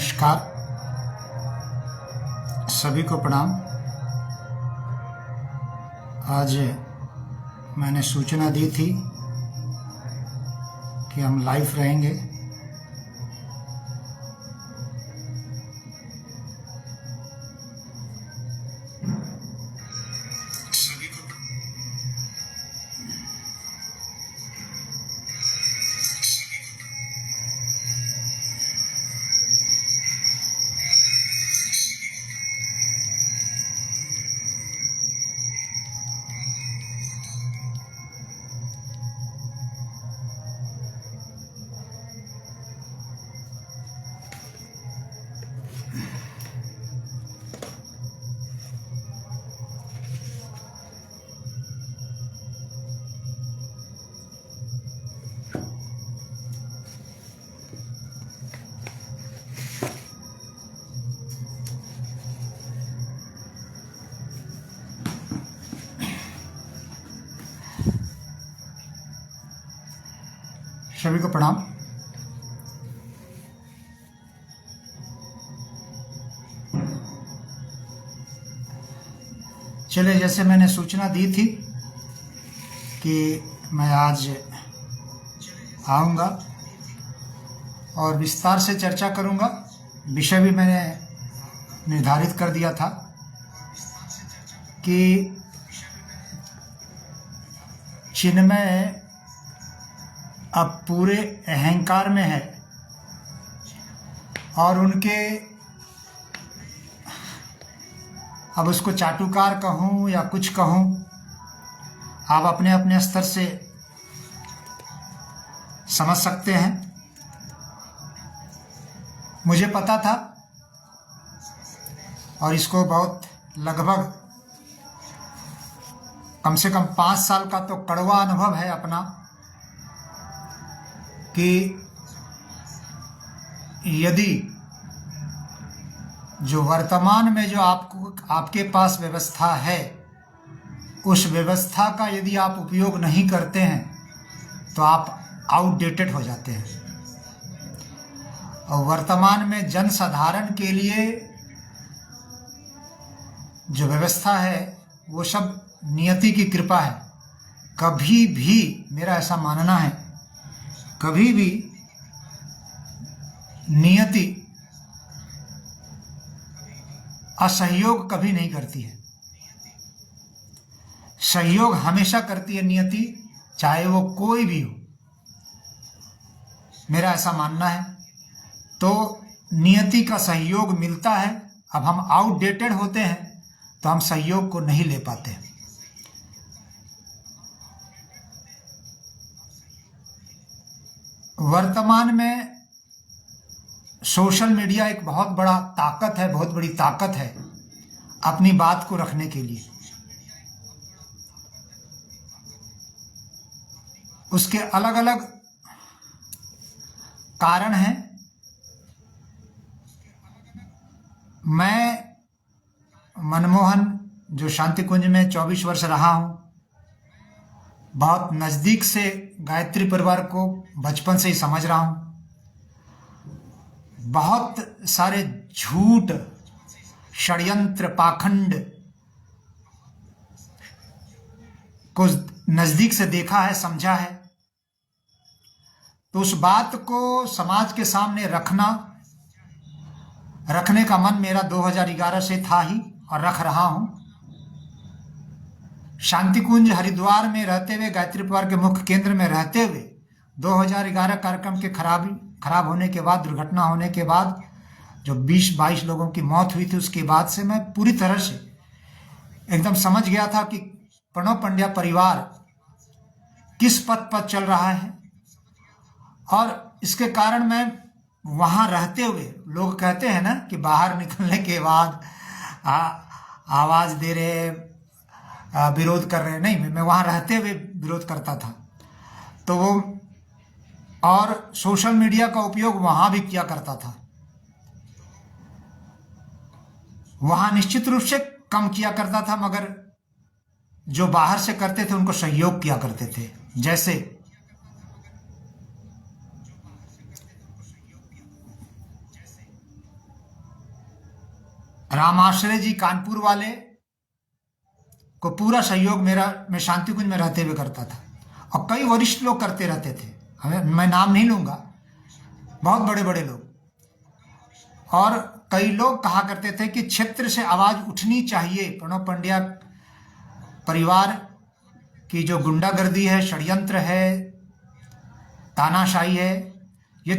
नमस्कार, सभी को प्रणाम। आज मैंने सूचना दी थी कि हम लाइव रहेंगे। सभी को प्रणाम। चलिए, जैसे मैंने सूचना दी थी कि मैं आज आऊँगा और विस्तार से चर्चा करूँगा। विषय भी मैंने निर्धारित कर दिया था कि चिन्मय अब पूरे अहंकार में है और उनके, अब उसको चाटुकार कहूँ या कुछ कहूँ, आप अपने अपने स्तर से समझ सकते हैं। मुझे पता था और इसको बहुत लगभग कम से कम 5 साल का तो कड़वा अनुभव है अपना, कि यदि जो वर्तमान में जो आपके पास व्यवस्था है, उस व्यवस्था का यदि आप उपयोग नहीं करते हैं तो आप आउटडेटेड हो जाते हैं। और वर्तमान में जन साधारण के लिए जो व्यवस्था है वो सब नियति की कृपा है। कभी भी, मेरा ऐसा मानना है, कभी भी नियति असहयोग कभी नहीं करती है। सहयोग हमेशा करती है नियति, चाहे वो कोई भी हो। मेरा ऐसा मानना है। तो नियति का सहयोग मिलता है। अब हम आउटडेटेड होते हैं तो हम सहयोग को नहीं ले पाते। वर्तमान में सोशल मीडिया एक बहुत बड़ा ताकत है, बहुत बड़ी ताकत है अपनी बात को रखने के लिए। उसके अलग अलग कारण हैं। मैं मनमोहन, जो शांति कुंज में 24 वर्ष रहा हूं, बहुत नज़दीक से गायत्री परिवार को बचपन से ही समझ रहा हूँ। बहुत सारे झूठ, षड्यंत्र, पाखंड को नज़दीक से देखा है, समझा है। तो उस बात को समाज के सामने रखने का मन मेरा 2011 से था ही और रख रहा हूँ। शांति कुंज हरिद्वार में रहते हुए, गायत्री परिवार के मुख्य केंद्र में रहते हुए, 2011 कार्यक्रम के खराब होने के बाद, दुर्घटना होने के बाद जो 20-22 लोगों की मौत हुई थी, उसके बाद से मैं पूरी तरह से एकदम समझ गया था कि प्रणव पंड्या परिवार किस पथ पर चल रहा है। और इसके कारण मैं वहाँ रहते हुए, लोग कहते हैं ना कि बाहर निकलने के बाद आवाज़ दे रहे, विरोध कर रहे, नहीं, मैं वहाँ रहते हुए विरोध करता था। तो वो, और सोशल मीडिया का उपयोग वहाँ भी किया करता था। वहाँ निश्चित रूप से कम किया करता था, मगर जो बाहर से करते थे उनको सहयोग किया करते थे। जैसे रामाश्रय जी कानपुर वाले को पूरा सहयोग मेरा, मैं शांति कुंज में रहते हुए करता था, और कई वरिष्ठ लोग करते रहते थे, मैं नाम नहीं लूंगा, बहुत बड़े बड़े लोग। और कई लोग कहा करते थे कि क्षेत्र से आवाज उठनी चाहिए, प्रणब पंड्या परिवार की जो गुंडागर्दी है, षड्यंत्र है, तानाशाही है, ये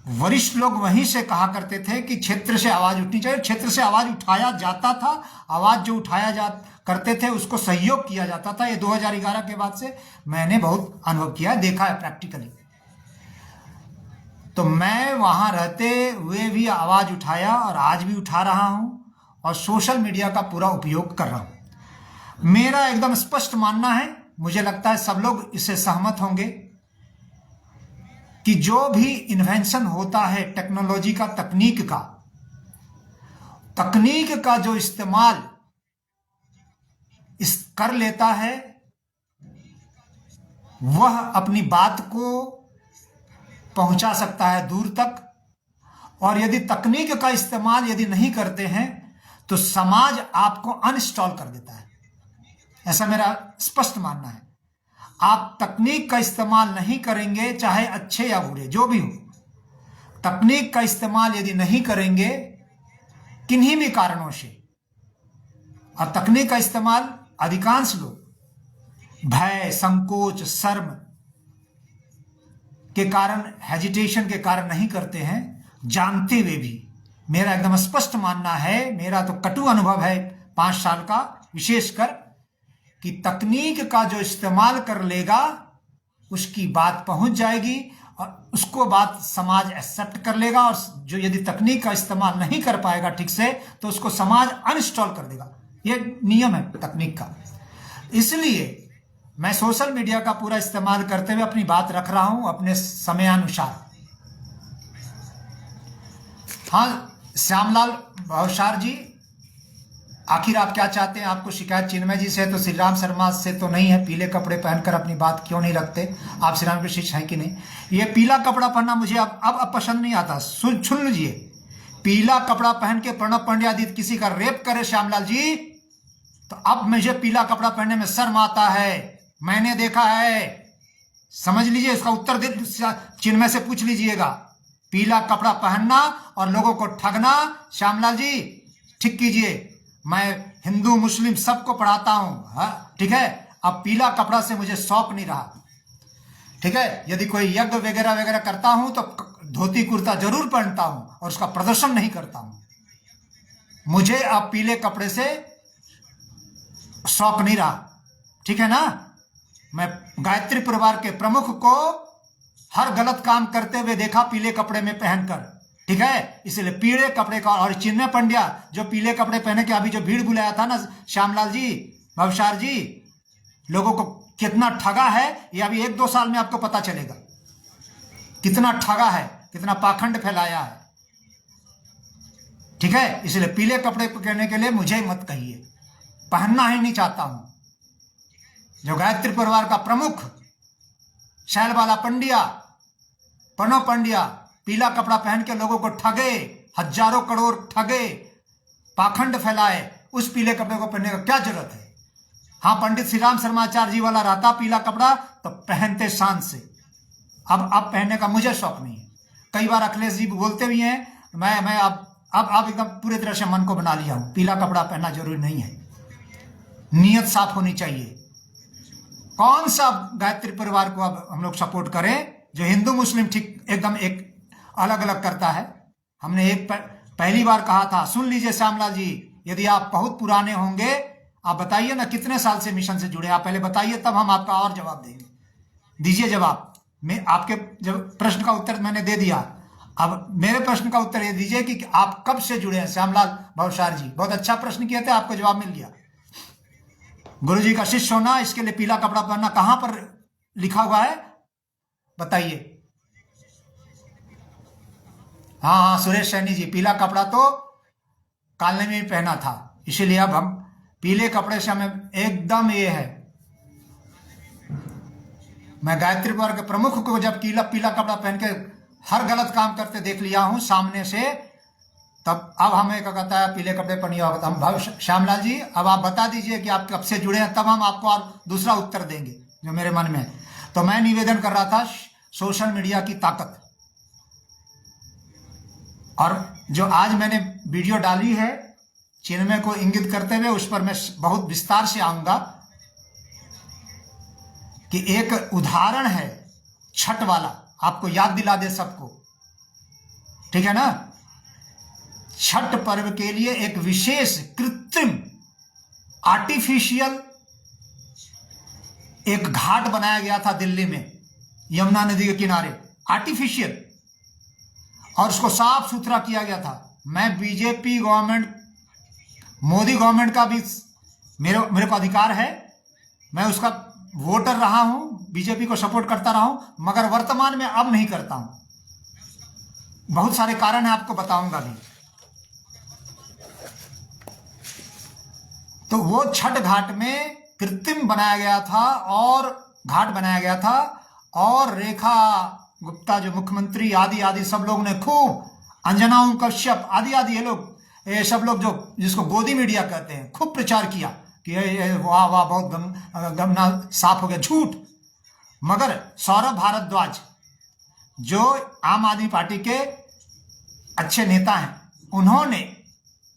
वरिष्ठ लोग वहीं से कहा करते थे कि क्षेत्र से आवाज उठनी चाहिए। क्षेत्र से आवाज उठाया जाता था, आवाज जो उठाया जा करते थे उसको सहयोग किया जाता था। ये 2011 के बाद से मैंने बहुत अनुभव किया, देखा है प्रैक्टिकली। तो मैं वहां रहते हुए भी आवाज उठाया और आज भी उठा रहा हूं, और सोशल मीडिया का पूरा उपयोग कर रहा हूं। मेरा एकदम स्पष्ट मानना है, मुझे लगता है सब लोग इससे सहमत होंगे, कि जो भी इन्वेंशन होता है टेक्नोलॉजी का, तकनीक का जो इस्तेमाल कर लेता है, वह अपनी बात को पहुंचा सकता है दूर तक। और यदि तकनीक का इस्तेमाल यदि नहीं करते हैं तो समाज आपको अनइंस्टॉल कर देता है, ऐसा मेरा स्पष्ट मानना है। आप तकनीक का इस्तेमाल नहीं करेंगे, चाहे अच्छे या बुरे जो भी हो, तकनीक का इस्तेमाल यदि नहीं करेंगे किन्हीं भी कारणों से, और तकनीक का इस्तेमाल अधिकांश लोग भय, संकोच, शर्म के कारण, हेजिटेशन के कारण नहीं करते हैं, जानते हुए भी। मेरा एकदम स्पष्ट मानना है, मेरा तो कटु अनुभव है 5 साल का विशेषकर, कि तकनीक का जो इस्तेमाल कर लेगा उसकी बात पहुंच जाएगी और उसको बात समाज एक्सेप्ट कर लेगा, और जो यदि तकनीक का इस्तेमाल नहीं कर पाएगा ठीक से तो उसको समाज अनइंस्टॉल कर देगा। ये नियम है तकनीक का। इसलिए मैं सोशल मीडिया का पूरा इस्तेमाल करते हुए अपनी बात रख रहा हूं अपने समयानुसार। हाँ, श्यामलाल भावसार जी, आखिर आप क्या चाहते हैं? आपको शिकायत चिन्मय जी से है तो श्री राम शर्मा से तो नहीं है? पीले कपड़े पहनकर अपनी बात क्यों नहीं रखते? आप श्री राम के शिष्य हैं कि नहीं? ये पीला कपड़ा पहनना मुझे अब पसंद नहीं आता। सुन लीजिए, पीला कपड़ा पहन के प्रणब पंड्या यदि किसी का रेप करे श्यामलाल जी, तो अब मुझे पीला कपड़ा पहनने में शर्म आता है। मैंने देखा है, समझ लीजिए, इसका उत्तर दे चिन्मय से पूछ लीजिएगा। पीला कपड़ा पहनना और लोगों को ठगना, श्यामलाल जी ठीक कीजिए। मैं हिंदू मुस्लिम सबको पढ़ाता हूं, ठीक है। अब पीला कपड़ा से मुझे शौक नहीं रहा, ठीक है। यदि कोई यज्ञ वगैरह वगैरह करता हूं तो धोती कुर्ता जरूर पहनता हूं और उसका प्रदर्शन नहीं करता हूं। मुझे अब पीले कपड़े से शौक नहीं रहा, ठीक है ना। मैं गायत्री परिवार के प्रमुख को हर गलत काम करते हुए देखा पीले कपड़े में पहनकर, ठीक है। इसलिए पीले कपड़े का, और चिन्मय पंड्या जो पीले कपड़े पहने के अभी जो भीड़ बुलाया था ना श्यामलाल जी, भवसार जी, लोगों को कितना ठगा है ये अभी 1-2 साल में आपको पता चलेगा। कितना ठगा है, कितना पाखंड फैलाया है, ठीक है। इसलिए पीले कपड़े पहनने के लिए मुझे मत कहिए, पहनना ही नहीं चाहता हूं। जो गायत्री परिवार का प्रमुख शैलबाला पंड्या, प्रणब पंड्या पीला कपड़ा पहन के लोगों को ठगे, हजारों करोड़ ठगे, पाखंड फैलाए, उस पीले कपड़े को पहनने का क्या जरूरत है? हाँ, पंडित श्री राम शर्माचार्य जी वाला रहता पीला कपड़ा तो पहनते शान से। अब पहनने का मुझे शौक नहीं है। कई बार अखिलेश जी बोलते भी हैं, मैं अब एकदम पूरी तरह से मन को बना लिया हूं, पीला कपड़ा पहनना जरूरी नहीं है, नीयत साफ होनी चाहिए। कौन सा गायत्री परिवार को अब हम लोग सपोर्ट करें जो हिंदू मुस्लिम ठीक एकदम एक अलग अलग करता है? हमने पहली बार कहा था, सुन लीजिए श्यामलाल जी, यदि आप बहुत पुराने होंगे, आप बताइए ना कितने साल से मिशन से जुड़े, आप पहले बताइए तब हम आपका और जवाब देंगे। दीजिए जवाब। मैं आपके जब प्रश्न का उत्तर मैंने दे दिया, अब मेरे प्रश्न का उत्तर ये दीजिए कि आप कब से जुड़े हैं? श्यामलाल भावसार जी बहुत अच्छा प्रश्न किए थे, आपको जवाब मिल गया। गुरु जी का शिष्य होना, इसके लिए पीला कपड़ा पहनना कहां पर लिखा हुआ है बताइए? हाँ, सुरेश सैनी जी, पीला कपड़ा तो कालने में भी पहना था, इसीलिए अब हम पीले कपड़े से हमें एकदम ये है। मैं गायत्री परिवार के प्रमुख को जब पीला कपड़ा पहन के हर गलत काम करते देख लिया हूं सामने से, तब अब हमें क्या कहता है, पीले कपड़े पहनिए। हम श्यामलाल जी, अब आप बता दीजिए कि आप कब से जुड़े हैं, तब हम आपको और दूसरा उत्तर देंगे जो मेरे मन में है। तो मैं निवेदन कर रहा था सोशल मीडिया की ताकत, और जो आज मैंने वीडियो डाली है चिन्मय को इंगित करते हुए, उस पर मैं बहुत विस्तार से आऊंगा कि एक उदाहरण है छठ वाला, आपको याद दिला दे सबको, ठीक है ना। छठ पर्व के लिए एक विशेष कृत्रिम आर्टिफिशियल एक घाट बनाया गया था दिल्ली में, यमुना नदी के किनारे, आर्टिफिशियल, और उसको साफ सुथरा किया गया था। मैं बीजेपी गवर्नमेंट, मोदी गवर्नमेंट का भी मेरे को अधिकार है, मैं उसका वोटर रहा हूं, बीजेपी को सपोर्ट करता रहा हूं, मगर वर्तमान में अब नहीं करता हूं। बहुत सारे कारण है, आपको बताऊंगा भी। तो वो छठ घाट में कृत्रिम बनाया गया था, और घाट बनाया गया था, और रेखा गुप्ता जो मुख्यमंत्री आदि आदि सब लोग ने खूब, अंजना कश्यप आदि आदि ये सब लोग जो जिसको गोदी मीडिया कहते हैं, खूब प्रचार किया कि वाह वाह बहुत गमना साफ हो गया। झूठ। मगर सौरभ भारद्वाज जो आम आदमी पार्टी के अच्छे नेता हैं, उन्होंने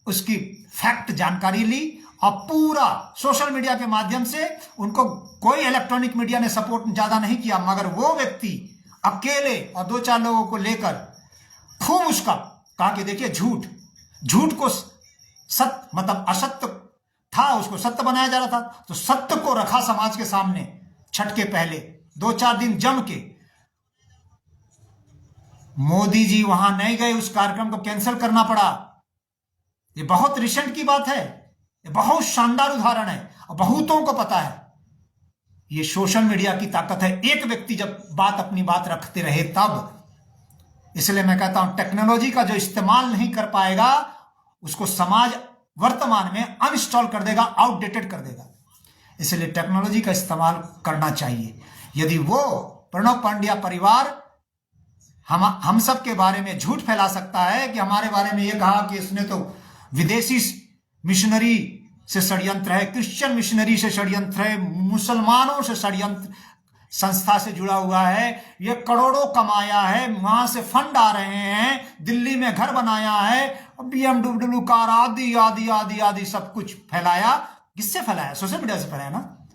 उसकी फैक्ट जानकारी ली, और पूरा सोशल मीडिया के माध्यम से, उनको कोई इलेक्ट्रॉनिक मीडिया ने सपोर्ट ज्यादा नहीं किया, मगर वो व्यक्ति अकेले और 2-4 लोगों को लेकर खूब उसका कहा कि देखिए झूठ को सत्य, मतलब असत्य था उसको सत्य बनाया जा रहा था, तो सत्य को रखा समाज के सामने। छठ के पहले 2-4 दिन जम के, मोदी जी वहां नहीं गए, उस कार्यक्रम को कैंसिल करना पड़ा। ये बहुत रिसेंट की बात है, ये बहुत शानदार उदाहरण है, और बहुतों को पता है। ये सोशल मीडिया की ताकत है, एक व्यक्ति जब अपनी बात रखते रहे तब। इसलिए मैं कहता हूं टेक्नोलॉजी का जो इस्तेमाल नहीं कर पाएगा, उसको समाज वर्तमान में अनइंस्टॉल कर देगा, आउटडेटेड कर देगा। इसलिए टेक्नोलॉजी का इस्तेमाल करना चाहिए। यदि वो प्रणब पंड्या परिवार हम सब के बारे में झूठ फैला सकता है कि हमारे बारे में ये कहा कि इसने तो विदेशी मिशनरी से षड्यंत्र है, क्रिश्चियन मिशनरी से षड्यंत्र है, मुसलमानों से षड्यंत्र संस्था से जुड़ा हुआ है, ये करोड़ों कमाया है, वहां से फंड आ रहे हैं, दिल्ली में घर बनाया है, BMW कार आदि आदि आदि आदि सब कुछ फैलाया। किससे फैलाया? सोशल मीडिया से फैलाया ना,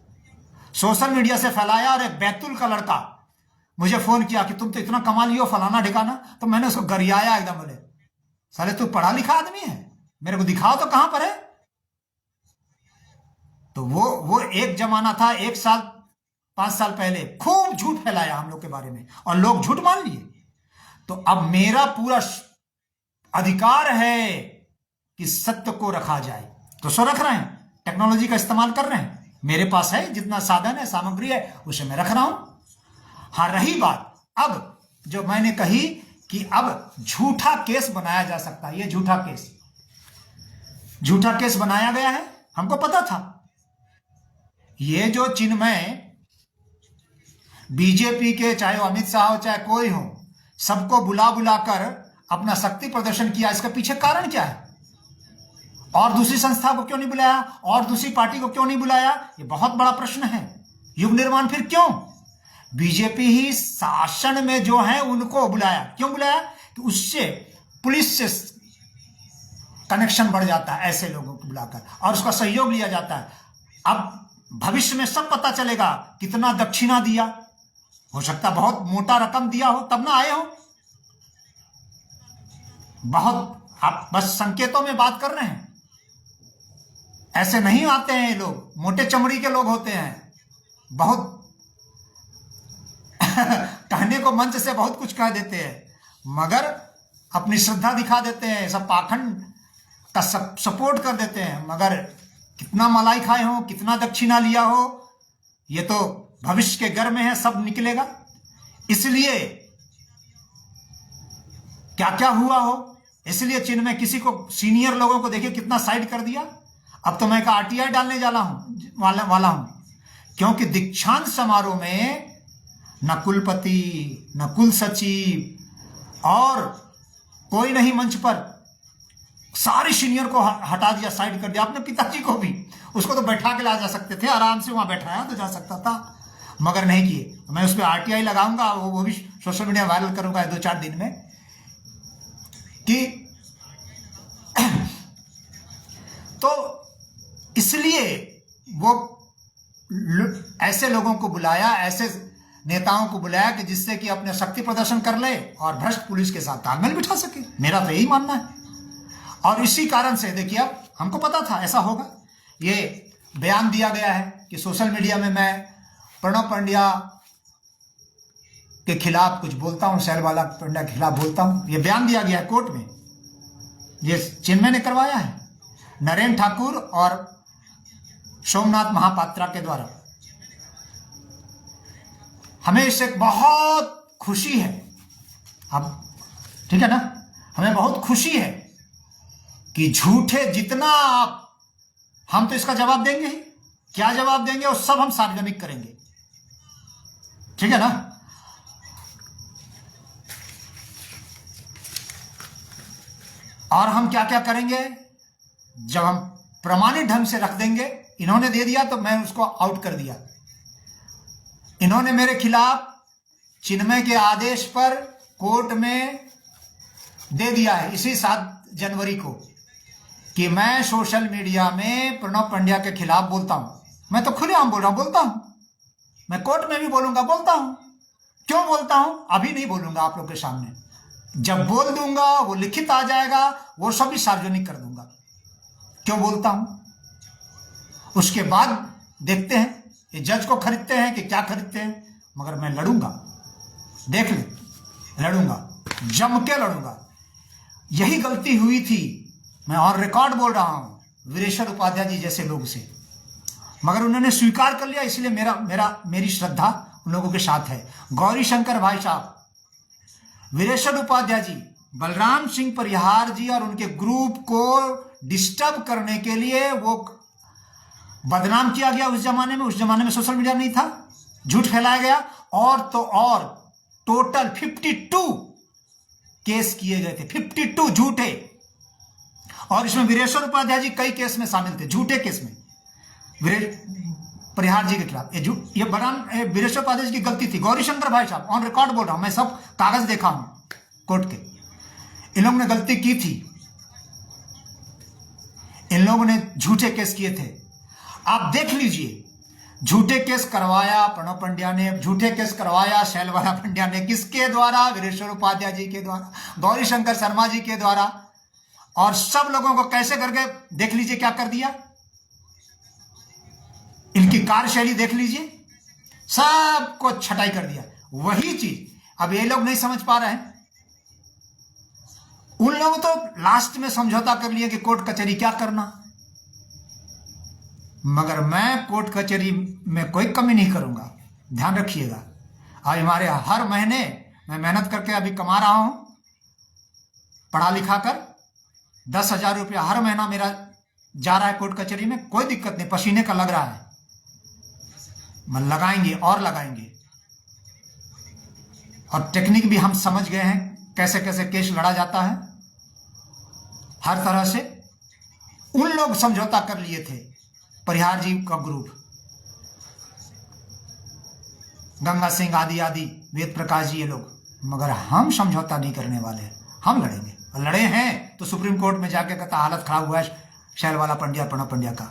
सोशल मीडिया से फैलाया। और एक बैतुल का लड़का मुझे फोन किया कि तुम तो इतना कमा लियो फलाना ढिकाना, तो मैंने उसको गरियाया एकदम, बोले साले तू पढ़ा लिखा आदमी है, मेरे को दिखाओ तो कहां पर है। तो वो एक जमाना था, 1 साल 5 साल पहले खूब झूठ फैलाया हम लोग के बारे में, और लोग झूठ मान लिए। तो अब मेरा पूरा अधिकार है कि सत्य को रखा जाए, तो सो रख रहे हैं, टेक्नोलॉजी का इस्तेमाल कर रहे हैं, मेरे पास है जितना साधन है, सामग्री है, उसे मैं रख रहा हूं। हाँ, रही बात अब जो मैंने कही कि अब झूठा केस बनाया जा सकता है, ये झूठा केस बनाया गया है, हमको पता था। ये जो चिन्मय बीजेपी के, चाहे वो अमित शाह हो चाहे कोई हो, सबको बुला बुलाकर अपना शक्ति प्रदर्शन किया, इसका पीछे कारण क्या है? और दूसरी संस्था को क्यों नहीं बुलाया, और दूसरी पार्टी को क्यों नहीं बुलाया? ये बहुत बड़ा प्रश्न है। युग निर्माण फिर क्यों? बीजेपी ही शासन में जो है उनको बुलाया, क्यों बुलाया? कि उससे पुलिस से कनेक्शन बढ़ जाता है, ऐसे लोगों को बुलाकर, और उसका सहयोग लिया जाता है। अब भविष्य में सब पता चलेगा कितना दक्षिणा दिया, हो सकता बहुत मोटा रकम दिया हो, तब ना आए हो। बहुत आप बस संकेतों में बात कर रहे हैं, ऐसे नहीं आते हैं ये लोग, मोटे चमड़ी के लोग होते हैं, बहुत कहने को मंच से बहुत कुछ कह देते हैं, मगर अपनी श्रद्धा दिखा देते हैं, सब पाखंड का सपोर्ट कर देते हैं, मगर कितना मलाई खाए हो, कितना दक्षिणा लिया हो, ये तो भविष्य के घर में है, सब निकलेगा। इसलिए क्या क्या हुआ हो, इसलिए चिन्मय किसी को, सीनियर लोगों को देखिए कितना साइड कर दिया। अब तो मैं RTI डालने वाला हूं, क्योंकि दीक्षांत समारोह में न कुलपति, न कुल सचिव और कोई नहीं मंच पर, सारे सीनियर को हटा दिया, साइड कर दिया। अपने पिताजी को भी, उसको तो बैठा के ला जा सकते थे, आराम से वहां बैठाया तो जा सकता था, मगर नहीं किए। मैं उस पर RTI लगाऊंगा, वो भी सोशल मीडिया वायरल करूंगा 2-4 दिन में कि तो इसलिए वो ऐसे लोगों को बुलाया, ऐसे नेताओं को बुलाया कि जिससे कि अपने शक्ति प्रदर्शन कर ले और भ्रष्ट पुलिस के साथ तालमेल बिठा सके। मेरा तो यही मानना है। और इसी कारण से देखिए, अब हमको पता था ऐसा होगा। ये बयान दिया गया है कि सोशल मीडिया में मैं प्रणब पंड्या के खिलाफ कुछ बोलता हूं, शैलवाला पंड्या के खिलाफ बोलता हूं। ये बयान दिया गया है कोर्ट में, ये चिन्मय ने करवाया है, नरेंद्र ठाकुर और सोमनाथ महापात्रा के द्वारा। हमें इससे बहुत खुशी है। अब ठीक है ना, हमें बहुत खुशी है कि झूठे जितना आप, हम तो इसका जवाब देंगे ही। क्या जवाब देंगे वो सब हम सार्वजनिक करेंगे, ठीक है ना। और हम क्या क्या करेंगे, जब हम प्रमाणित ढंग से रख देंगे। इन्होंने दे दिया तो मैं उसको आउट कर दिया। इन्होंने मेरे खिलाफ चिन्मय के आदेश पर कोर्ट में दे दिया है इसी 7 जनवरी को कि मैं सोशल मीडिया में प्रणब पंड्या के खिलाफ बोलता हूं। मैं तो खुलेआम बोल रहा हूं, बोलता हूं। मैं कोर्ट में भी बोलूंगा, बोलता हूं। क्यों बोलता हूं अभी नहीं बोलूंगा आप लोग के सामने। जब बोल दूंगा, वो लिखित आ जाएगा, वो सभी सार्वजनिक कर दूंगा क्यों बोलता हूं। उसके बाद देखते हैं, ये जज को खरीदते हैं कि क्या खरीदते हैं, मगर मैं लड़ूंगा। देख ले, लड़ूंगा, जम के लड़ूंगा। यही गलती हुई थी, मैं ऑन रिकॉर्ड बोल रहा हूं, वीरेश्वर उपाध्याय जी जैसे लोग से, मगर उन्होंने स्वीकार कर लिया। इसलिए मेरी श्रद्धा उन लोगों के साथ है। गौरी शंकर भाई साहब, वीरेश्वर उपाध्याय जी, बलराम सिंह परिहार जी और उनके ग्रुप को डिस्टर्ब करने के लिए वो बदनाम किया गया उस जमाने में। उस जमाने में सोशल मीडिया नहीं था, झूठ फैलाया गया। और तो और टोटल 52 केस किए गए थे, 52 झूठे। और इसमें वीरेश्वर उपाध्याय जी कई केस में शामिल थे, झूठे केस में परिहार जी के खिलाफ। ये वीरेश्वर उपाध्याय जी की गलती थी। गौरी शंकर भाई साहब, ऑन रिकॉर्ड बोल रहा हूं, मैं सब कागज देखा हूं कोर्ट के। इन लोगों ने गलती की थी, इन लोगों ने झूठे केस किए थे। आप देख लीजिए, झूठे केस करवाया प्रणब पंड्या ने, झूठे केस करवाया शैलवाला पंड्या ने। किसके द्वारा? वीरेश्वर उपाध्याय जी के द्वारा, गौरी शंकर शर्मा जी के द्वारा। और सब लोगों को कैसे करके देख लीजिए क्या कर दिया। इनकी कार्यशैली देख लीजिए, सबको छटाई कर दिया। वही चीज अब ये लोग नहीं समझ पा रहे हैं। उन लोगों तो लास्ट में समझौता कर लिया कि कोर्ट कचहरी क्या करना, मगर मैं कोर्ट कचहरी में कोई कमी नहीं करूंगा। ध्यान रखिएगा। आज हमारे हर महीने मैं मेहनत करके अभी कमा रहा हूं, पढ़ा लिखा कर 10,000 रुपया हर महीना मेरा जा रहा है कोर्ट कचहरी में। कोई दिक्कत नहीं, पसीने का लग रहा है, मैं लगाएंगे और लगाएंगे। और टेक्निक भी हम समझ गए हैं, कैसे कैसे केस लड़ा जाता है हर तरह से। उन लोग समझौता कर लिए थे, परिहार जी का ग्रुप, गंगा सिंह आदि आदि, वेद प्रकाश जी, ये लोग। मगर हम समझौता नहीं करने वाले हैं, हम लड़ेंगे। और लड़े हैं तो सुप्रीम कोर्ट में जाके कहता हालत खराब हुआ है शैलवाला पंड्या प्रणब पंड्या का।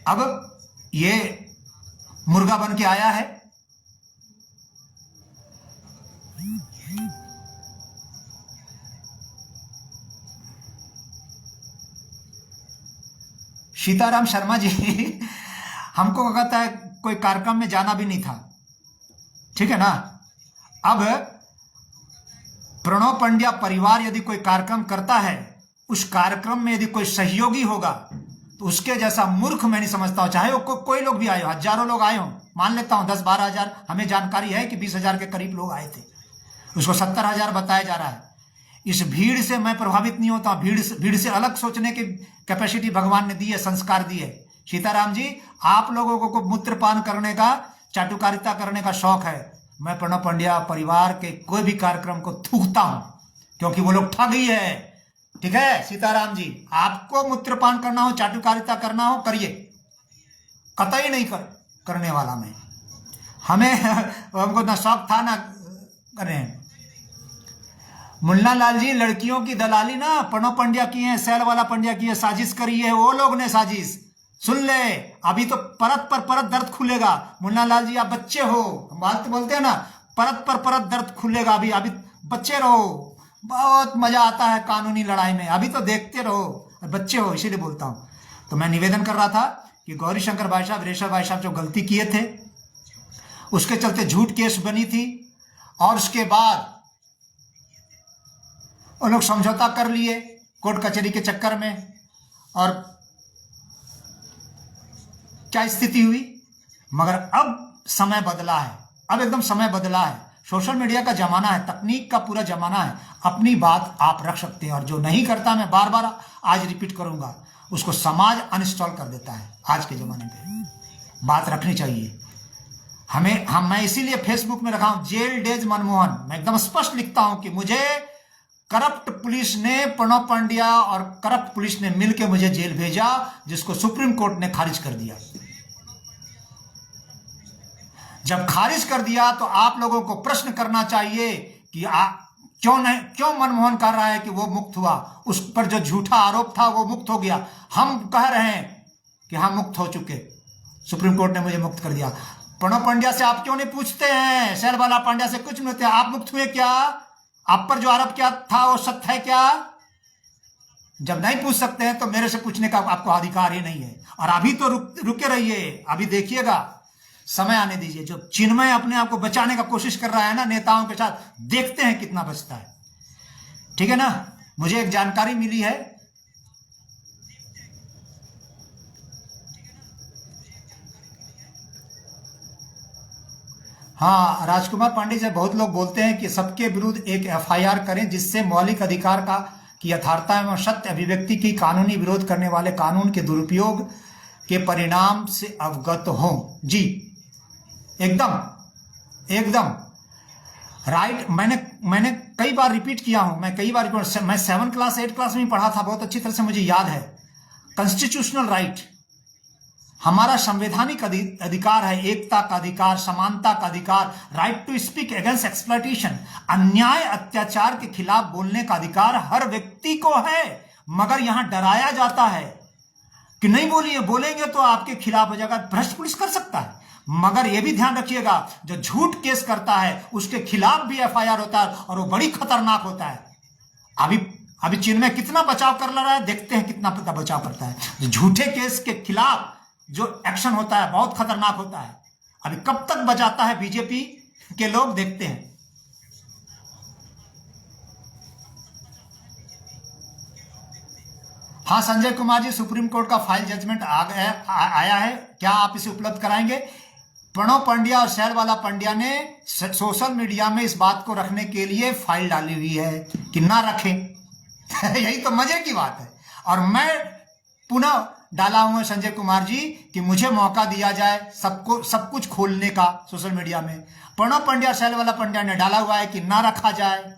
अब ये मुर्गा बन के आया है। सीताराम शर्मा जी हमको कहता है कोई कार्यक्रम में जाना भी नहीं था, ठीक है ना। अब प्रणब पंड्या परिवार यदि कोई कार्यक्रम करता है, उस कार्यक्रम में यदि कोई सहयोगी होगा तो उसके जैसा मूर्ख मैं नहीं समझता हूं। चाहे वो कोई लोग भी आए हो, हजारों लोग आए हो, मान लेता हूं 10-12 हजार, हमें जानकारी है कि 20,000 के करीब लोग आए थे, उसको 70,000 बताया जा रहा है। इस भीड़ से मैं प्रभावित नहीं होता। भीड़ से अलग सोचने की कैपेसिटी भगवान ने दी है, संस्कार दी है। सीताराम जी, आप लोगों को मूत्रपान करने का, चाटुकारिता करने का शौक है। मैं प्रणब पंड्या परिवार के कोई भी कार्यक्रम को थूकता हूं, क्योंकि वो लोग ठग ही है। ठीक है सीताराम जी, आपको मूत्रपान करना हो, चाटुकारिता करना हो, करिए, कतई नहीं करने वाला मैं। हमें हमको ना शौक था ना करें। मुन्ना लाल जी, लड़कियों की दलाली ना प्रणव पंड्या की है, सैल वाला पंड्या की है, साजिश करी है वो लोग ने साजिश। सुन ले, अभी तो परत पर परत दर्द खुलेगा। मुन्ना लाल जी आप बच्चे हो, बात तो बोलते हैं ना, परत पर परत दर्द खुलेगा। अभी अभी बच्चे रहो, बहुत मजा आता है कानूनी लड़ाई में, अभी तो देखते रहो, बच्चे हो, इसीलिए बोलता हूं। तो मैं निवेदन कर रहा था कि गौरी शंकर भाई साहब, रेशा भाई साहब जो गलती किए थे उसके चलते झूठ केस बनी थी, और उसके बाद उन लोग समझौता कर लिए कोर्ट कचहरी के चक्कर में, और क्या स्थिति हुई। मगर अब समय बदला है, अब एकदम समय बदला है, सोशल मीडिया का जमाना है, तकनीक का पूरा जमाना है, अपनी बात आप रख सकते हैं। और जो नहीं करता, मैं बार बार आज रिपीट करूंगा, उसको समाज अनइंस्टॉल कर देता है। आज के जमाने में बात रखनी चाहिए हमें। मैं इसीलिए फेसबुक में रखा हूं जेल डेज मनमोहन। मैं एकदम स्पष्ट लिखता हूं कि मुझे करप्ट पुलिस ने, प्रणव पंड्या और करप्ट पुलिस ने मिलकर मुझे जेल भेजा, जिसको सुप्रीम कोर्ट ने खारिज कर दिया। जब खारिज कर दिया तो आप लोगों को प्रश्न करना चाहिए कि क्यों मनमोहन कह रहा है कि वो मुक्त हुआ, उस पर जो झूठा आरोप था वो मुक्त हो गया। हम कह रहे हैं कि हम मुक्त हो चुके, सुप्रीम कोर्ट ने मुझे मुक्त कर दिया। प्रणव पंड्या से आप क्यों नहीं पूछते हैं, शैलबाला पंड्या से कुछ नहीं होते, आप मुक्त हुए क्या, आप पर जो आरोप क्या था वो सत्य है क्या। जब नहीं पूछ सकते हैं तो मेरे से पूछने का आपको अधिकार ही नहीं है। और अभी तो रुके रहिए, अभी देखिएगा, समय आने दीजिए। जो चिन्मय अपने आप को बचाने का कोशिश कर रहा है ना नेताओं के साथ, देखते हैं कितना बचता है। ठीक है ना। मुझे एक जानकारी मिली है, हाँ, राजकुमार पांडे जी, बहुत लोग बोलते हैं कि सबके विरुद्ध एक एफआईआर करें जिससे मौलिक अधिकार का की यथार्थता एवं सत्य अभिव्यक्ति की कानूनी विरोध करने वाले कानून के दुरुपयोग के परिणाम से अवगत हो। जी एकदम एकदम राइट। मैंने कई बार रिपीट किया हूं, मैं 7 क्लास 8 क्लास में पढ़ा था, बहुत अच्छी तरह से मुझे याद है। कॉन्स्टिट्यूशनल राइट हमारा संवैधानिक अधिकार है, एकता का अधिकार, समानता का अधिकार, right to speak against exploitation, अन्याय अत्याचार के खिलाफ बोलने का अधिकार हर व्यक्ति को है। मगर यहां डराया जाता है कि नहीं बोलिए, बोलेंगे तो आपके खिलाफ हो जाएगा। भ्रष्ट पुलिस कर सकता है, मगर यह भी ध्यान रखिएगा, जो झूठ केस करता है उसके खिलाफ भी एफआईआर होता है, और वो बड़ी खतरनाक होता है। अभी चिन्मय कितना बचाव कर रहा है, देखते हैं कितना बचाव करता है। जो झूठे केस के खिलाफ जो एक्शन होता है बहुत खतरनाक होता है। अभी कब तक बचाता है बीजेपी के लोग, देखते हैं। हाँ संजय कुमार जी, सुप्रीम कोर्ट का फाइल जजमेंट आया है, क्या आप इसे उपलब्ध कराएंगे। प्रणव पंड्या और शैलबाला पंड्या ने सोशल मीडिया में इस बात को रखने के लिए फाइल डाली हुई है कि ना रखें यही तो मजे की बात है। और मैं पुनः डाला हूं संजय कुमार जी कि मुझे मौका दिया जाए सब कुछ खोलने का सोशल मीडिया में। प्रणव पंड्या शैलबाला पंड्या ने डाला हुआ है कि ना रखा जाए,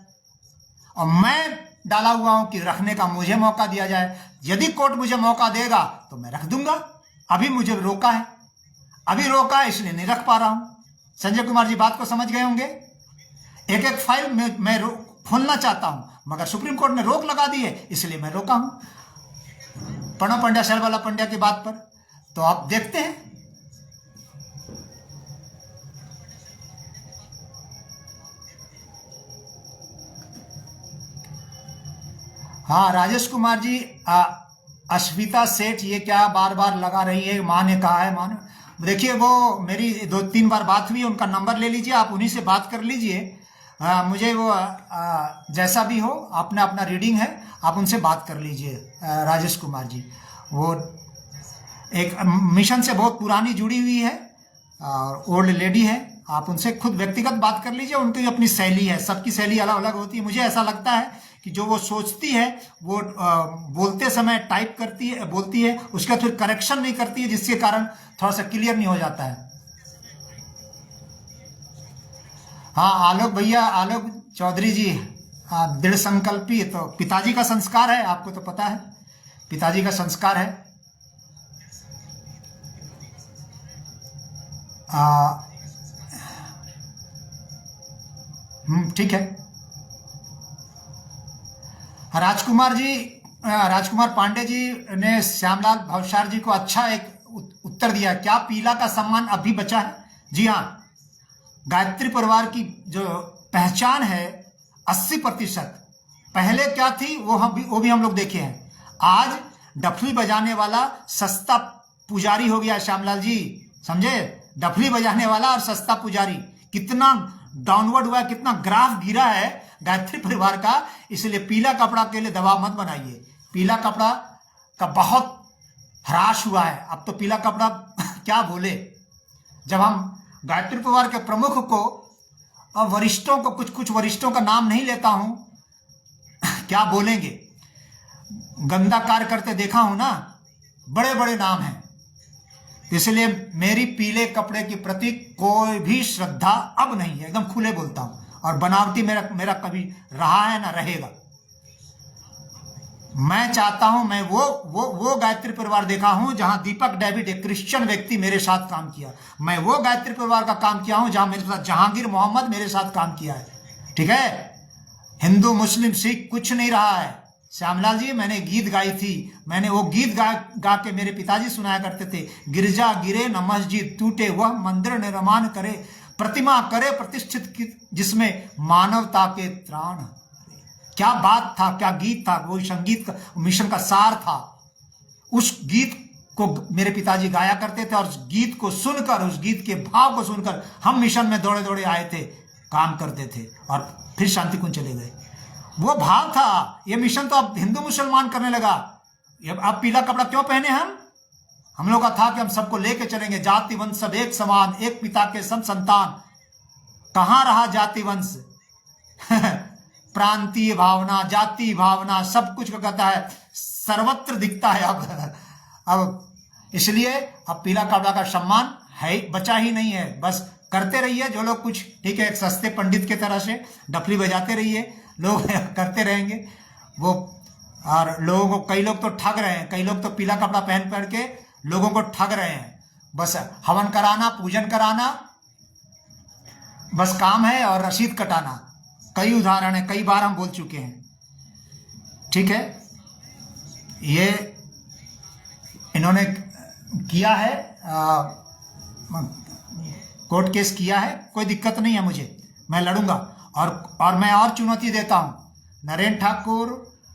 और मैं डाला हुआ हूं कि रखने का मुझे मौका दिया जाए। यदि कोर्ट मुझे मौका देगा तो मैं रख दूंगा। अभी मुझे रोका है इसलिए नहीं रख पा रहा हूं। संजय कुमार जी बात को समझ गए होंगे। एक एक फाइल मैं खोलना चाहता हूं, मगर सुप्रीम कोर्ट ने रोक लगा दी है, इसलिए मैं रोका हूं प्रणव पंड्या शैलबाला पंड्या की बात पर। तो आप देखते हैं। हाँ राजेश कुमार जी, अश्विता सेठ ये क्या बार बार लगा रही है, माँ ने कहा है, माँ देखिए वो मेरी 2-3 बार बात हुई, उनका नंबर ले लीजिए, आप उन्हीं से बात कर लीजिए। मुझे वो जैसा भी हो, अपना रीडिंग है, आप उनसे बात कर लीजिए। राजेश कुमार जी वो एक मिशन से बहुत पुरानी जुड़ी हुई है और ओल्ड लेडी है, आप उनसे खुद व्यक्तिगत बात कर लीजिए। उनकी अपनी शैली है, सबकी शैली अलग अलग होती है। मुझे ऐसा लगता है कि जो वो सोचती है वो बोलते समय टाइप करती है, बोलती है, उसका फिर करेक्शन नहीं करती है, जिसके कारण थोड़ा सा क्लियर नहीं हो जाता है। हाँ आलोक भैया, आलोक चौधरी जी, दृढ़ संकल्पी, तो पिताजी का संस्कार है, आपको तो पता है पिताजी का संस्कार है। ठीक है। राजकुमार पांडे जी ने श्यामलाल भवसार जी को अच्छा एक उत्तर दिया। क्या पीला का सम्मान अब भी बचा है? जी हाँ, गायत्री परिवार की जो पहचान है 80%, पहले क्या थी वो भी हम लोग देखे हैं। आज डफली बजाने वाला सस्ता पुजारी हो गया श्यामलाल जी, समझे? डफली बजाने वाला और सस्ता पुजारी, कितना डाउनवर्ड हुआ है, कितना ग्राफ गिरा है गायत्री परिवार का। इसलिए पीला कपड़ा के लिए दबाव मत बनाइए। पीला कपड़ा का बहुत ह्रास हुआ है। अब तो पीला कपड़ा क्या बोले। जब हम गायत्री परिवार के प्रमुख को और वरिष्ठों को, कुछ वरिष्ठों का नाम नहीं लेता हूं, क्या बोलेंगे। गंदा कार्य करते देखा हूं ना, बड़े बड़े नाम हैं। इसलिए मेरी पीले कपड़े के प्रति कोई भी श्रद्धा अब नहीं है, एकदम खुले बोलता हूं। और बनावटी मेरा कभी रहा है ना रहेगा। मैं चाहता हूं, मैं वो गायत्री परिवार देखा हूं जहां दीपक डेविड, एक क्रिश्चियन व्यक्ति, मेरे साथ काम किया। मैं वो गायत्री परिवार का काम किया हूं जहां मेरे साथ जहांगीर मोहम्मद मेरे साथ काम किया है। ठीक है, हिंदू मुस्लिम सिख कुछ नहीं रहा है। श्यामलाल जी, मैंने गीत गाई थी, मैंने वो गीत गा के मेरे पिताजी सुनाया करते थे। गिरजा गिरे न मस्जिद टूटे, वह मंदिर निर्माण करे, प्रतिमा करे प्रतिष्ठित जिसमें मानवता के त्राण। क्या बात था, क्या गीत था। वो संगीत का मिशन का सार था। उस गीत को मेरे पिताजी गाया करते थे और उस गीत को सुनकर, उस गीत के भाव को सुनकर हम मिशन में दौड़े दौड़े आए थे, काम करते थे और फिर शांति कुंज चले गए। वो भाव था। ये मिशन तो अब हिंदू मुसलमान करने लगा। अब पीला कपड़ा क्यों पहने हम लोग का था कि हम सबको लेके चलेंगे, जाति वंश सब एक समान, एक पिता के सब संतान। कहां रहा जाति वंश प्रांतीय भावना, जाति भावना, सब कुछ का कहता है, सर्वत्र दिखता है अब इसलिए अब पीला कपड़ा का सम्मान है, बचा ही नहीं है। बस करते रहिए जो लोग कुछ, ठीक है, एक सस्ते पंडित के तरह से डफली बजाते रहिए, लोग करते रहेंगे वो। और लोगों को, कई लोग तो ठग रहे हैं, कई लोग तो पीला कपड़ा पहन के लोगों को ठग रहे हैं। बस हवन कराना, पूजन कराना बस काम है, और रसीद कटाना। कई उदाहरण है, कई बार हम बोल चुके हैं। ठीक है, ये इन्होंने किया है, कोर्ट केस किया है, कोई दिक्कत नहीं है मुझे, मैं लड़ूंगा। और मैं और चुनौती देता हूं। नरेंद्र ठाकुर,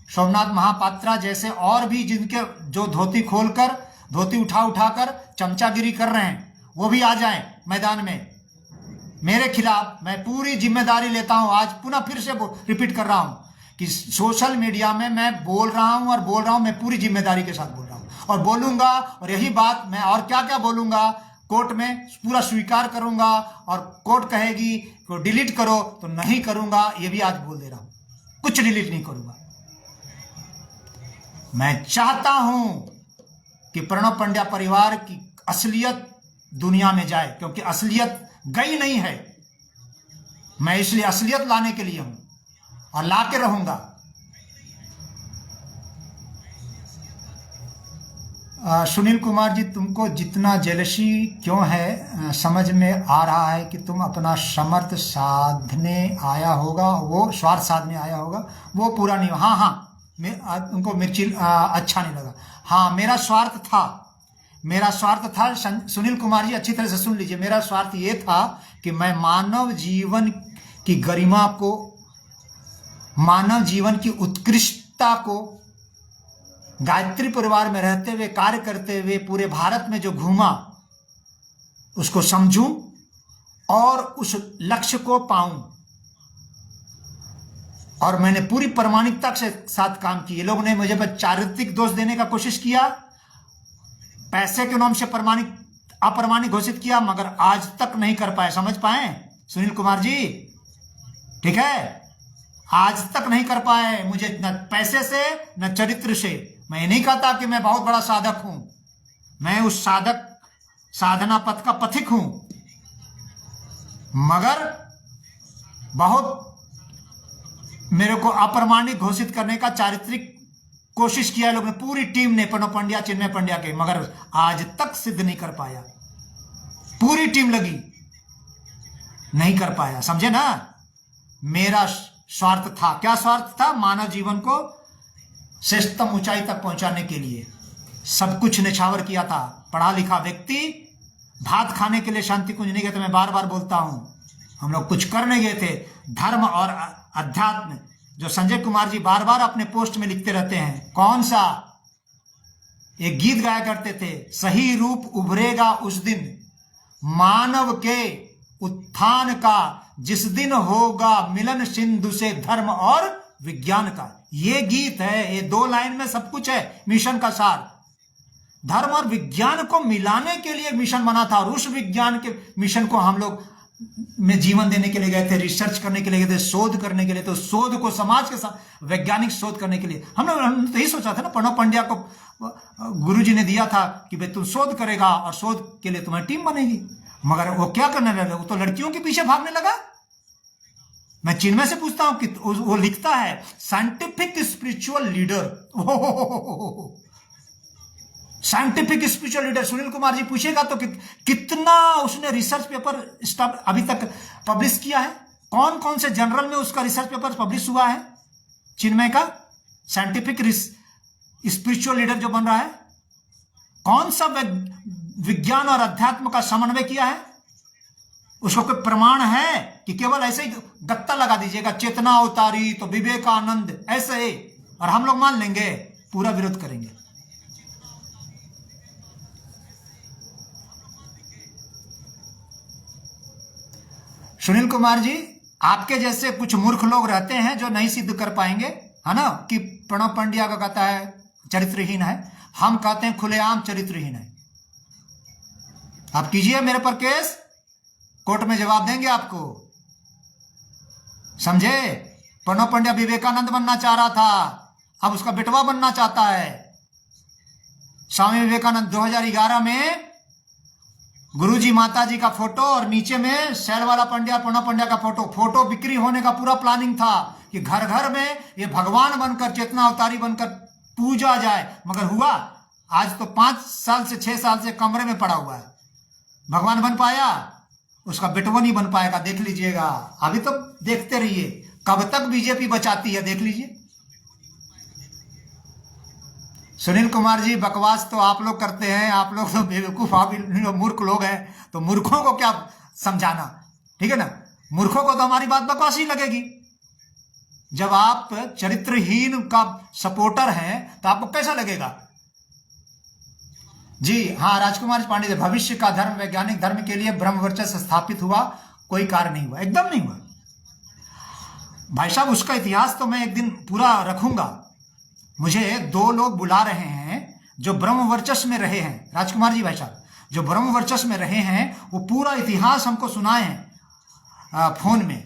सोमनाथ महापात्रा जैसे और भी जिनके जो धोती खोलकर, धोती उठाकर चमचागिरी कर रहे हैं, वो भी आ जाएं मैदान में मेरे खिलाफ। मैं पूरी जिम्मेदारी लेता हूं। आज पुनः फिर से रिपीट कर रहा हूं कि सोशल मीडिया में मैं बोल रहा हूं, मैं पूरी जिम्मेदारी के साथ बोल रहा हूं और बोलूंगा। और यही बात मैं और क्या क्या बोलूंगा, कोर्ट में पूरा स्वीकार करूंगा। और कोर्ट कहेगी तो डिलीट करो, तो नहीं करूंगा, ये भी आज बोल दे रहा हूं, कुछ डिलीट नहीं करूंगा। मैं चाहता हूं कि प्रणब पंड्या परिवार की असलियत दुनिया में जाए, क्योंकि असलियत गई नहीं है। मैं इसलिए असलियत लाने के लिए हूं और ला के रहूंगा। सुनील कुमार जी, तुमको जितना जेलसी क्यों है, समझ में आ रहा है कि तुम अपना समर्थ साधने आया होगा, वो स्वार्थ साधने आया होगा, वो पूरा नहीं। हाँ, तुमको मिर्ची अच्छा नहीं लगा। हाँ, मेरा स्वार्थ था। सुनील कुमार जी, अच्छी तरह से सुन लीजिए। मेरा स्वार्थ ये था कि मैं मानव जीवन की गरिमा को, मानव जीवन की उत्कृष्टता को, गायत्री परिवार में रहते हुए, कार्य करते हुए पूरे भारत में जो घूमा, उसको समझूं और उस लक्ष्य को पाऊं। और मैंने पूरी प्रामाणिकता के साथ काम किया। लोगों ने मुझे चारित्रिक दोष देने का कोशिश किया, पैसे के नाम से अप्रमाणिक घोषित किया, मगर आज तक नहीं कर पाए। समझ पाए सुनील कुमार जी? ठीक है, आज तक नहीं कर पाए मुझे, न पैसे से न चरित्र से। मैं नहीं कहता कि मैं बहुत बड़ा साधक हूं, मैं उस साधना पथ का पथिक हूं, मगर बहुत मेरे को अप्रमाणिक घोषित करने का चारित्रिक कोशिश किया लोग ने, पूरी टीम ने, प्रणब पंड्या, चिन्मय पंड्या के, मगर आज तक सिद्ध नहीं कर पाया। पूरी टीम लगी, नहीं कर पाया। समझे ना? मेरा स्वार्थ था। क्या स्वार्थ था? मानव जीवन को श्रेष्ठतम ऊंचाई तक पहुंचाने के लिए सब कुछ निछावर किया था। पढ़ा लिखा व्यक्ति भात खाने के लिए शांति कुंज नहीं गए थे। मैं बार बार बोलता हूं, हम लोग कुछ करने गए थे। धर्म और अध्यात्म, जो संजय कुमार जी बार बार अपने पोस्ट में लिखते रहते हैं, कौन सा एक गीत गाया करते थे, सही रूप उभरेगा उस दिन मानव के उत्थान का, जिस दिन होगा मिलन सिंधु से धर्म और विज्ञान का। ये गीत है, ये 2 लाइन में सब कुछ है मिशन का सार। धर्म और विज्ञान को मिलाने के लिए मिशन बना था, और उस विज्ञान के मिशन को हम लोग में जीवन देने के लिए गए थे, रिसर्च करने के लिए गए थे, शोध करने के लिए। तो शोध को समाज के साथ वैज्ञानिक शोध करने के लिए हम लोग तो यही सोचा था ना। प्रणब पंड्या को गुरुजी ने दिया था कि भाई तुम शोध करेगा और शोध के लिए तुम्हारी टीम बनेगी, मगर वो क्या करने लगा? वो तो लड़कियों के पीछे भागने लगा। मैं चिन्मय से पूछता हूं कि वो लिखता है scientific spiritual leader. Scientific spiritual leader Sunil Kumar ji पूछेगा तो कितना उसने रिसर्च पेपर अभी तक पब्लिश किया है? कौन कौन से जर्नल में उसका रिसर्च पेपर पब्लिश हुआ है? चिन्मय का साइंटिफिक स्पिरिचुअल लीडर जो बन रहा है, कौन सा विज्ञान और अध्यात्म का समन्वय किया है? उसको कोई प्रमाण है कि केवल ऐसे ही गत्ता लगा दीजिएगा, चेतना उतारी तो विवेकानंद ऐसे ही, और हम लोग मान लेंगे? पूरा विरोध करेंगे। सुनील कुमार जी, आपके जैसे कुछ मूर्ख लोग रहते हैं जो नहीं सिद्ध कर पाएंगे, है ना, कि प्रणब पंड्या का कहता है चरित्रहीन है, हम कहते हैं खुलेआम चरित्रहीन है। आप कीजिए मेरे पर केस, कोर्ट में जवाब देंगे आपको। समझे? प्रणब पंड्या विवेकानंद बनना चाह रहा था, अब उसका बेटवा बनना चाहता है। स्वामी विवेकानंद 2011 में गुरुजी माताजी का फोटो और नीचे में शैलवाला पंड्या, प्रणब पंड्या का फोटो बिक्री होने का पूरा प्लानिंग था कि घर घर में ये भगवान बनकर, चेतना अवतारी बनकर पूजा जाए। मगर हुआ? आज तो 5 साल से 6 साल से कमरे में पड़ा हुआ है। भगवान बन पाया? उसका बेटवा नहीं बन पाएगा, देख लीजिएगा। अभी तो देखते रहिए कब तक बीजेपी बचाती है, देख लीजिए। सुनील कुमार जी, बकवास तो आप लोग करते हैं, आप लोग तो बेवकूफ, आप मूर्ख लोग हैं, तो मूर्खों को क्या समझाना? ठीक है ना? मूर्खों को तो हमारी बात बकवास ही लगेगी। जब आप चरित्रहीन का सपोर्टर हैं तो आपको कैसा लगेगा? जी हाँ, राजकुमार पांडे, भविष्य का धर्म वैज्ञानिक धर्म के लिए ब्रह्म वर्चस्व स्थापित हुआ, कोई कार्य नहीं हुआ, एकदम नहीं हुआ भाई साहब। उसका इतिहास तो मैं एक दिन पूरा रखूंगा। मुझे 2 लोग बुला रहे हैं जो ब्रह्म वर्चस्व में रहे हैं, राजकुमार जी भाई साहब, जो ब्रह्म वर्चस्व में रहे हैं, वो पूरा इतिहास हमको सुनाए हैं फोन में।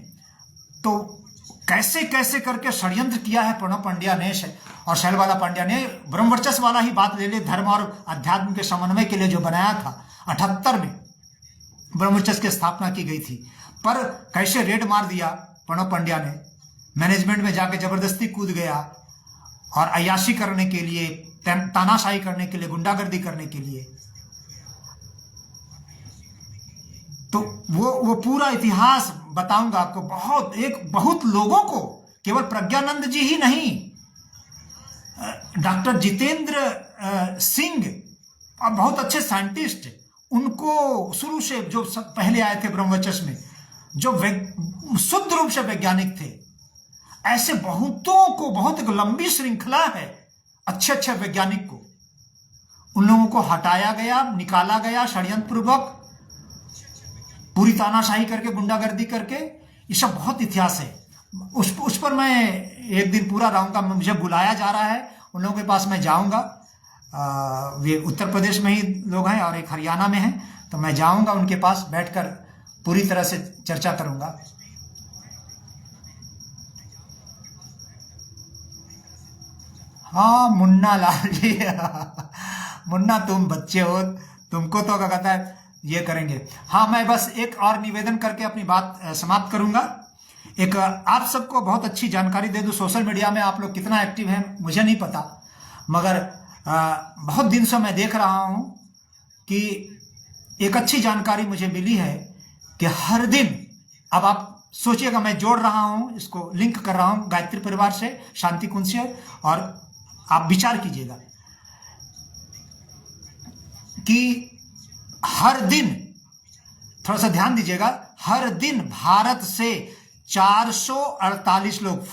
तो कैसे कैसे करके षड्यंत्र किया है प्रणब पंड्या ने और शैलवाला पंड्या ने। ब्रह्म वर्चस्व वाला ही बात ले ले, धर्म और अध्यात्म के समन्वय के लिए जो बनाया था 78 में ब्रह्म वर्चस्व की स्थापना की गई थी, पर कैसे रेड मार दिया प्रणब पंड्या ने। मैनेजमेंट में जाके जबरदस्ती कूद गया और अय्याशी करने के लिए, तानाशाही करने के लिए, गुंडागर्दी करने के लिए। तो वो पूरा इतिहास बताऊंगा आपको। बहुत लोगों को, केवल प्रज्ञानंद जी ही नहीं, डॉक्टर जितेंद्र सिंह और बहुत अच्छे साइंटिस्ट, उनको शुरू से जो पहले आए थे ब्रह्म वर्चस्व में, जो शुद्ध रूप से वैज्ञानिक थे, ऐसे बहुतों को, बहुत एक लंबी श्रृंखला है अच्छे अच्छे वैज्ञानिक को, उन लोगों को हटाया गया, निकाला गया षड्यंत्र पूर्वक, पूरी तानाशाही करके, गुंडागर्दी करके। ये सब बहुत इतिहास है। उस पर मैं एक दिन पूरा रहूंगा। मुझे बुलाया जा रहा है, उन लोगों के पास मैं जाऊंगा। वे उत्तर प्रदेश में ही लोग हैं और एक हरियाणा में हैं, तो मैं जाऊंगा उनके पास, बैठकर पूरी तरह से चर्चा करूंगा। हाँ मुन्ना लाल जी मुन्ना, तुम बच्चे हो, तुमको तो क्या कहता है ये करेंगे। हाँ, मैं बस एक और निवेदन करके अपनी बात समाप्त करूंगा। एक आप सबको बहुत अच्छी जानकारी दे दूं, सोशल मीडिया में आप लोग कितना एक्टिव हैं मुझे नहीं पता, मगर बहुत दिन से मैं देख रहा हूं कि एक अच्छी जानकारी मुझे मिली है कि हर दिन, अब आप सोचिएगा, मैं जोड़ रहा हूं, इसको लिंक कर रहा हूं गायत्री परिवार से, शांति कुंज से, और आप विचार कीजिएगा कि हर दिन, थोड़ा सा ध्यान दीजिएगा, हर दिन भारत से 448 लोग,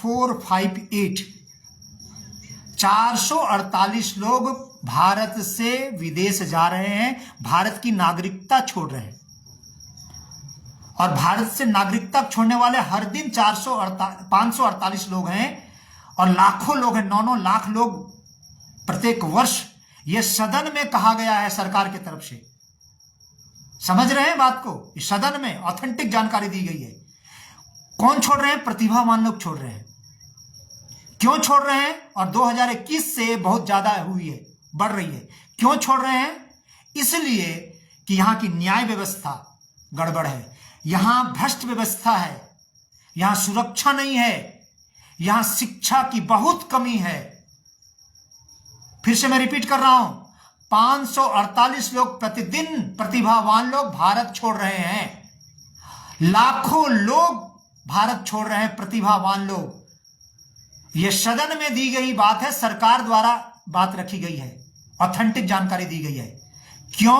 448 लोग भारत से विदेश जा रहे हैं, भारत की नागरिकता छोड़ रहे हैं। और भारत से नागरिकता छोड़ने वाले हर दिन 548 लोग हैं, और लाखों लोग हैं, 9-9 लाख लोग प्रत्येक वर्ष। यह सदन में कहा गया है सरकार की तरफ से, समझ रहे हैं बात को, इस सदन में ऑथेंटिक जानकारी दी गई है। कौन छोड़ रहे हैं? प्रतिभावान लोग छोड़ रहे हैं। क्यों छोड़ रहे हैं? और 2021 से बहुत ज्यादा हुई है, बढ़ रही है। क्यों छोड़ रहे हैं? इसलिए कि यहां की न्याय व्यवस्था गड़बड़ है, यहां भ्रष्ट व्यवस्था है, यहां सुरक्षा नहीं है, यहां शिक्षा की बहुत कमी है। फिर से मैं रिपीट कर रहा हूं, 548 लोग प्रतिदिन, प्रतिभावान लोग भारत छोड़ रहे हैं, लाखों लोग भारत छोड़ रहे हैं, प्रतिभावान लोग। यह सदन में दी गई बात है, सरकार द्वारा बात रखी गई है, ऑथेंटिक जानकारी दी गई है। क्यों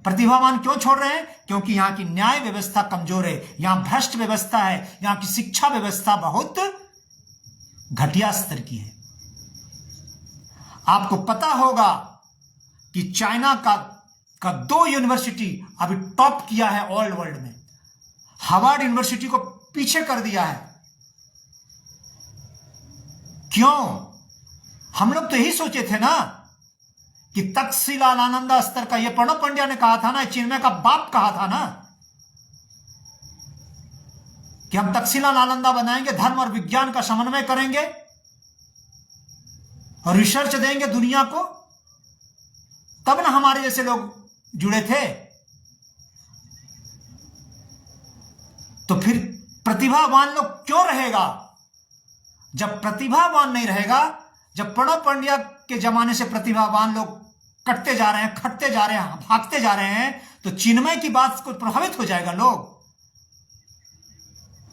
प्रतिभावान क्यों छोड़ रहे हैं? क्योंकि यहां की न्याय व्यवस्था कमजोर है, यहां भ्रष्ट व्यवस्था है, यहां की शिक्षा व्यवस्था बहुत घटिया स्तर की है। आपको पता होगा कि चाइना का 2 यूनिवर्सिटी अभी टॉप किया है ऑल वर्ल्ड में, हार्वर्ड यूनिवर्सिटी को पीछे कर दिया है। क्यों? हम लोग तो यही सोचे थे ना कि तक्षशिला आनंदा स्तर का, यह प्रणब पंड्या ने कहा था ना, चिन्मय का बाप कहा था ना कि हम तक्षशिला नालंदा बनाएंगे, धर्म और विज्ञान का समन्वय करेंगे और रिसर्च देंगे दुनिया को, तब ना हमारे जैसे लोग जुड़े थे। तो फिर प्रतिभावान लोग क्यों रहेगा? जब प्रतिभावान नहीं रहेगा, जब प्रणब पंड्या के जमाने से प्रतिभावान लोग कटते जा रहे हैं, खटते जा रहे हैं, भागते जा रहे हैं, तो चिन्मय की बात को प्रभावित हो जाएगा लोग।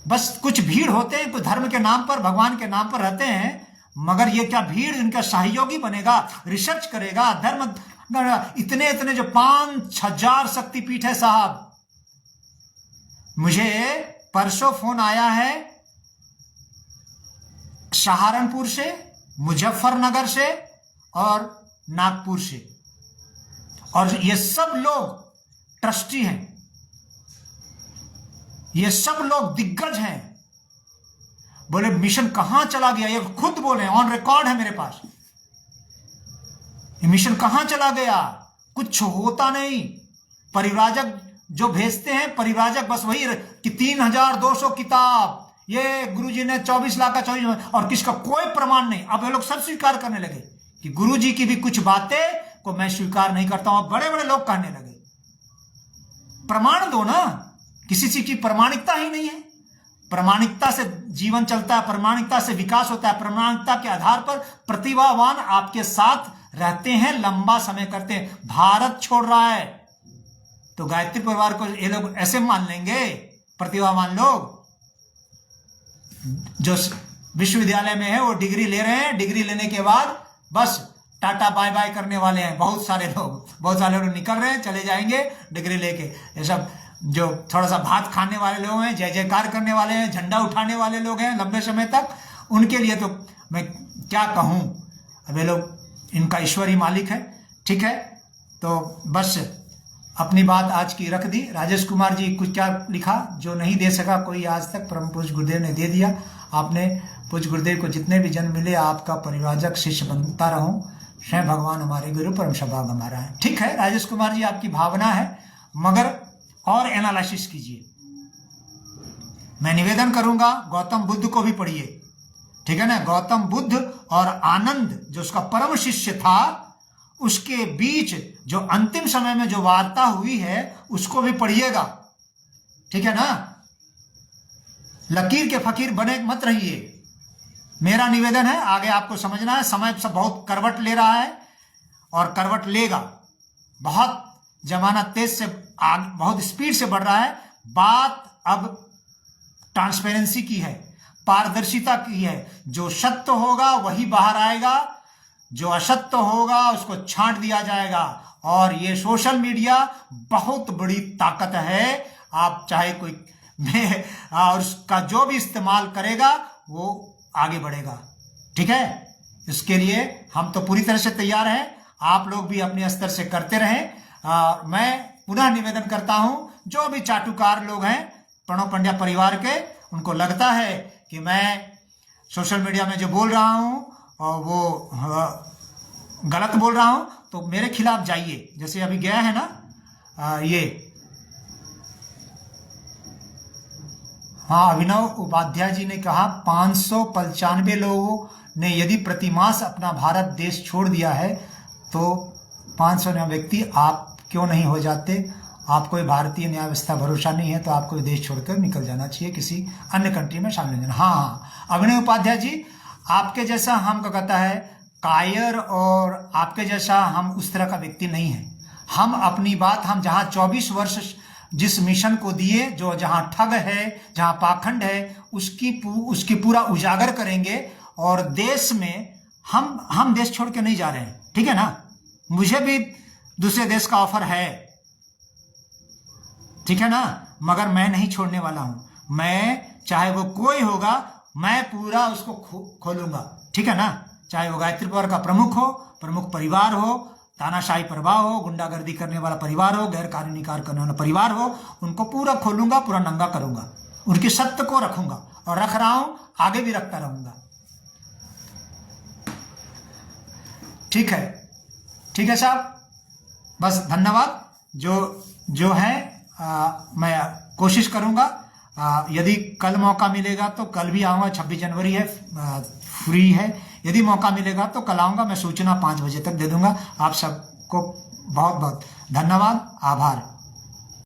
बस कुछ भीड़ होते हैं, कुछ धर्म के नाम पर, भगवान के नाम पर रहते हैं, मगर ये क्या भीड़ इनका सहयोगी बनेगा, रिसर्च करेगा, धर्म, इतने इतने जो 5,000 शक्तिपीठ है साहब। मुझे परसों फोन आया है सहारनपुर से, मुजफ्फरनगर से और नागपुर से, और ये सब लोग ट्रस्टी हैं, ये सब लोग दिग्गज हैं। बोले मिशन कहां चला गया? ये खुद बोले, ऑन रिकॉर्ड है मेरे पास, ये मिशन कहां चला गया? कुछ होता नहीं। परिव्राजक जो भेजते हैं, परिव्राजक बस वही कि 3,200 किताब, ये गुरुजी ने 24 लाख का 24, और किसका कोई प्रमाण नहीं। अब ये लोग सब स्वीकार करने लगे कि गुरुजी की भी कुछ बातें को मैं स्वीकार नहीं करता हूं। बड़े बड़े लोग कहने लगे, प्रमाण दो ना, किसी चीज की प्रामाणिकता ही नहीं है। प्रामाणिकता से जीवन चलता है, प्रामाणिकता से विकास होता है, प्रामाणिकता के आधार पर प्रतिभावान आपके साथ रहते हैं, लंबा समय करते हैं। भारत छोड़ रहा है तो गायत्री परिवार को ये लोग ऐसे मान लेंगे? प्रतिभावान लोग जो विश्वविद्यालय में है वो डिग्री ले रहे हैं, डिग्री लेने के बाद बस टाटा बाय बाय करने वाले हैं। बहुत सारे लोग निकल रहे हैं, चले जाएंगे डिग्री लेके। ये सब जो थोड़ा सा भात खाने वाले लोग हैं, जय जयकार करने वाले हैं, झंडा उठाने वाले लोग हैं लंबे समय तक, उनके लिए तो मैं क्या कहूं। अब ये लोग, इनका ईश्वर ही मालिक है। ठीक है, तो बस अपनी बात आज की रख दी। राजेश कुमार जी कुछ क्या लिखा? जो नहीं दे सका कोई आज तक, परम पूज्य गुरुदेव ने दे दिया। आपने पूज्य गुरुदेव को जितने भी जन्म मिले, आपका परिवारक शिष्य बनता रहूं। स्वयं भगवान हमारे गुरु, परम सौभाग्य हमारा है। ठीक है राजेश कुमार जी, आपकी भावना है, मगर और एनालिसिस कीजिए। मैं निवेदन करूंगा, गौतम बुद्ध को भी पढ़िए, ठीक है ना। गौतम बुद्ध और आनंद जो उसका परम शिष्य था, उसके बीच जो अंतिम समय में जो वार्ता हुई है, उसको भी पढ़िएगा, ठीक है ना। लकीर के फकीर बने मत रहिए। मेरा निवेदन है, आगे आपको समझना है। समय सब बहुत करवट ले रहा है और करवट लेगा। बहुत जमाना तेज से बहुत स्पीड से बढ़ रहा है। बात अब ट्रांसपेरेंसी की है, पारदर्शिता की है। जो सत्य होगा वही बाहर आएगा, जो असत्य होगा उसको छांट दिया जाएगा। और ये सोशल मीडिया बहुत बड़ी ताकत है। आप चाहे कोई और उसका जो भी इस्तेमाल करेगा वो आगे बढ़ेगा। ठीक है, इसके लिए हम तो पूरी तरह से तैयार हैं। आप लोग भी अपने स्तर से करते रहें। मैं पुनः निवेदन करता हूं, जो भी चाटुकार लोग हैं प्रणव पंड्या परिवार के, उनको लगता है कि मैं सोशल मीडिया में जो बोल रहा हूं और वो गलत बोल रहा हूं, तो मेरे खिलाफ जाइए। जैसे अभी गया है ना ये हाँ, अभिनव उपाध्याय जी ने कहा 595 लोगों ने यदि प्रतिमास अपना भारत देश छोड़ दिया है तो 500 व्यक्ति आप क्यों नहीं हो जाते? आपको भारतीय न्याय व्यवस्था भरोसा नहीं है तो आपको देश छोड़कर निकल जाना चाहिए, किसी अन्य कंट्री में शामिल हो जाना। हाँ, अभिनव उपाध्याय जी, आपके जैसा हमको कहता है कायर और आपके जैसा हम उस तरह का व्यक्ति नहीं है। हम अपनी बात, हम जहाँ 24 वर्ष जिस मिशन को दिए, जो जहां ठग है, जहां पाखंड है, उसकी पूरा उजागर करेंगे। और देश में हम देश छोड़ के नहीं जा रहे हैं, ठीक है ना। मुझे भी दूसरे देश का ऑफर है, ठीक है ना, मगर मैं नहीं छोड़ने वाला हूं। मैं चाहे वो कोई होगा, मैं पूरा उसको खोलूंगा, ठीक है ना। चाहे वो गायत्री परिवार का प्रमुख हो, प्रमुख परिवार हो, तानाशाही प्रभाव हो, गुंडागर्दी करने वाला परिवार हो, गैर कानूनी कार्य करने वाला परिवार हो, उनको पूरा खोलूंगा, पूरा नंगा करूंगा, उनके सत्य को रखूंगा और रख रहा हूं, आगे भी रखता रहूंगा। ठीक है साहब, बस धन्यवाद। जो है मैं कोशिश करूंगा। यदि कल मौका मिलेगा तो कल भी आऊंगा। 26 जनवरी है, फ्री है। यदि मौका मिलेगा तो कल आऊंगा। मैं सूचना 5 बजे तक दे दूंगा। आप सबको बहुत बहुत धन्यवाद, आभार।